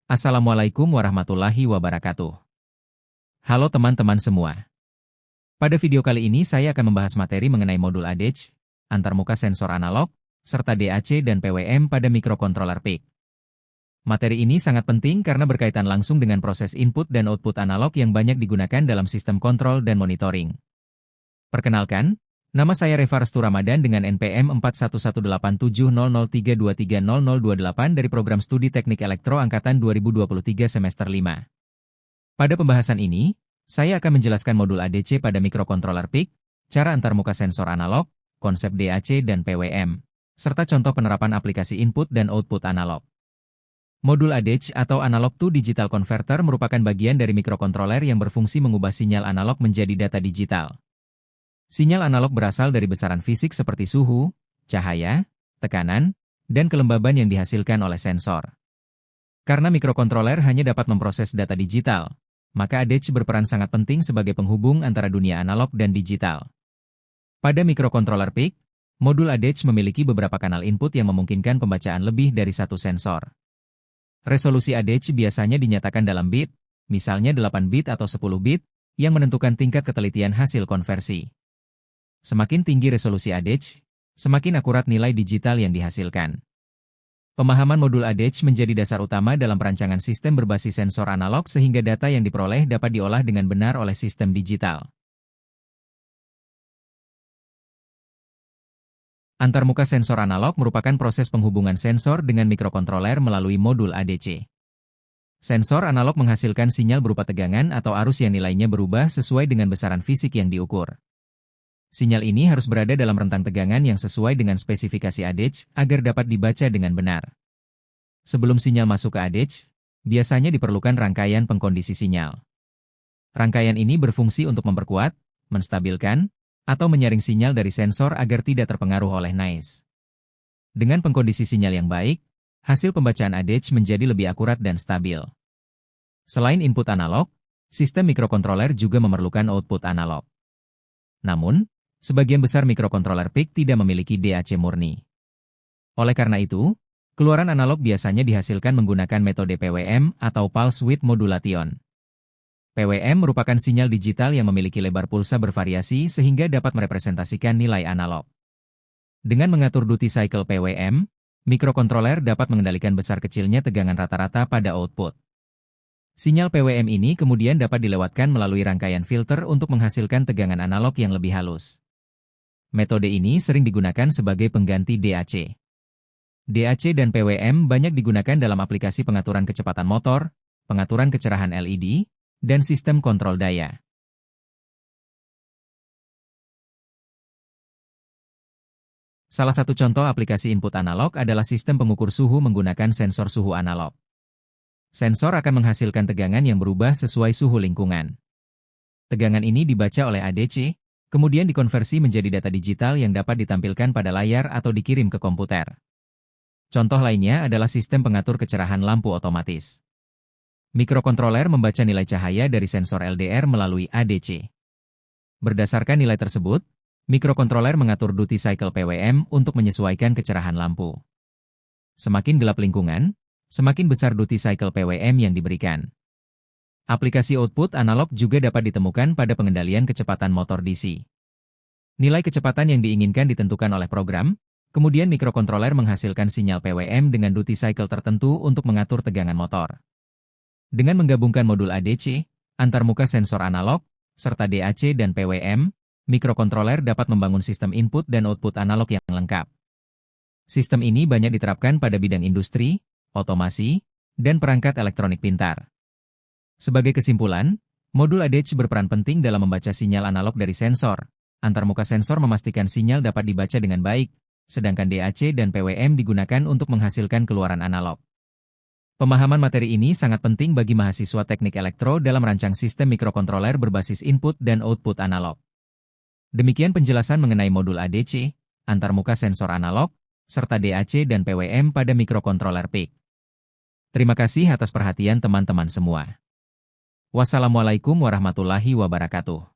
Assalamualaikum warahmatullahi wabarakatuh. Halo teman-teman semua. Pada video kali ini saya akan membahas materi mengenai modul ADC, antarmuka sensor analog, serta DAC dan PWM pada mikrokontroler PIC. Materi ini sangat penting karena berkaitan langsung dengan proses input dan output analog yang banyak digunakan dalam sistem kontrol dan monitoring. Perkenalkan, nama saya Reva Restu Ramadan dengan NPM 41870032300028 dari Program Studi Teknik Elektro Angkatan 2023 Semester 5. Pada pembahasan ini, saya akan menjelaskan modul ADC pada mikrokontroler PIC, cara antarmuka sensor analog, konsep DAC dan PWM, serta contoh penerapan aplikasi input dan output analog. Modul ADC atau Analog to Digital Converter merupakan bagian dari mikrokontroler yang berfungsi mengubah sinyal analog menjadi data digital. Sinyal analog berasal dari besaran fisik seperti suhu, cahaya, tekanan, dan kelembaban yang dihasilkan oleh sensor. Karena mikrokontroler hanya dapat memproses data digital, maka ADC berperan sangat penting sebagai penghubung antara dunia analog dan digital. Pada mikrokontroler PIC, modul ADC memiliki beberapa kanal input yang memungkinkan pembacaan lebih dari satu sensor. Resolusi ADC biasanya dinyatakan dalam bit, misalnya 8 bit atau 10 bit, yang menentukan tingkat ketelitian hasil konversi. Semakin tinggi resolusi ADC, semakin akurat nilai digital yang dihasilkan. Pemahaman modul ADC menjadi dasar utama dalam perancangan sistem berbasis sensor analog sehingga data yang diperoleh dapat diolah dengan benar oleh sistem digital. Antarmuka sensor analog merupakan proses penghubungan sensor dengan mikrokontroler melalui modul ADC. Sensor analog menghasilkan sinyal berupa tegangan atau arus yang nilainya berubah sesuai dengan besaran fisik yang diukur. Sinyal ini harus berada dalam rentang tegangan yang sesuai dengan spesifikasi ADC agar dapat dibaca dengan benar. Sebelum sinyal masuk ke ADC, biasanya diperlukan rangkaian pengkondisi sinyal. Rangkaian ini berfungsi untuk memperkuat, menstabilkan, atau menyaring sinyal dari sensor agar tidak terpengaruh oleh noise. Dengan pengkondisi sinyal yang baik, hasil pembacaan ADC menjadi lebih akurat dan stabil. Selain input analog, sistem mikrokontroler juga memerlukan output analog. Namun, sebagian besar mikrokontroler PIC tidak memiliki DAC murni. Oleh karena itu, keluaran analog biasanya dihasilkan menggunakan metode PWM atau Pulse Width Modulation. PWM merupakan sinyal digital yang memiliki lebar pulsa bervariasi sehingga dapat merepresentasikan nilai analog. Dengan mengatur duty cycle PWM, mikrokontroler dapat mengendalikan besar kecilnya tegangan rata-rata pada output. Sinyal PWM ini kemudian dapat dilewatkan melalui rangkaian filter untuk menghasilkan tegangan analog yang lebih halus. Metode ini sering digunakan sebagai pengganti DAC. DAC dan PWM banyak digunakan dalam aplikasi pengaturan kecepatan motor, pengaturan kecerahan LED, dan sistem kontrol daya. Salah satu contoh aplikasi input analog adalah sistem pengukur suhu menggunakan sensor suhu analog. Sensor akan menghasilkan tegangan yang berubah sesuai suhu lingkungan. Tegangan ini dibaca oleh ADC, kemudian dikonversi menjadi data digital yang dapat ditampilkan pada layar atau dikirim ke komputer. Contoh lainnya adalah sistem pengatur kecerahan lampu otomatis. Mikrokontroler membaca nilai cahaya dari sensor LDR melalui ADC. Berdasarkan nilai tersebut, mikrokontroler mengatur duty cycle PWM untuk menyesuaikan kecerahan lampu. Semakin gelap lingkungan, semakin besar duty cycle PWM yang diberikan. Aplikasi output analog juga dapat ditemukan pada pengendalian kecepatan motor DC. Nilai kecepatan yang diinginkan ditentukan oleh program, kemudian mikrokontroler menghasilkan sinyal PWM dengan duty cycle tertentu untuk mengatur tegangan motor. Dengan menggabungkan modul ADC, antarmuka sensor analog, serta DAC dan PWM, mikrokontroler dapat membangun sistem input dan output analog yang lengkap. Sistem ini banyak diterapkan pada bidang industri, otomasi, dan perangkat elektronik pintar. Sebagai kesimpulan, modul ADC berperan penting dalam membaca sinyal analog dari sensor. Antarmuka sensor memastikan sinyal dapat dibaca dengan baik, sedangkan DAC dan PWM digunakan untuk menghasilkan keluaran analog. Pemahaman materi ini sangat penting bagi mahasiswa teknik elektro dalam merancang sistem mikrokontroler berbasis input dan output analog. Demikian penjelasan mengenai modul ADC, antarmuka sensor analog, serta DAC dan PWM pada mikrokontroler PIC. Terima kasih atas perhatian teman-teman semua. Wassalamualaikum warahmatullahi wabarakatuh.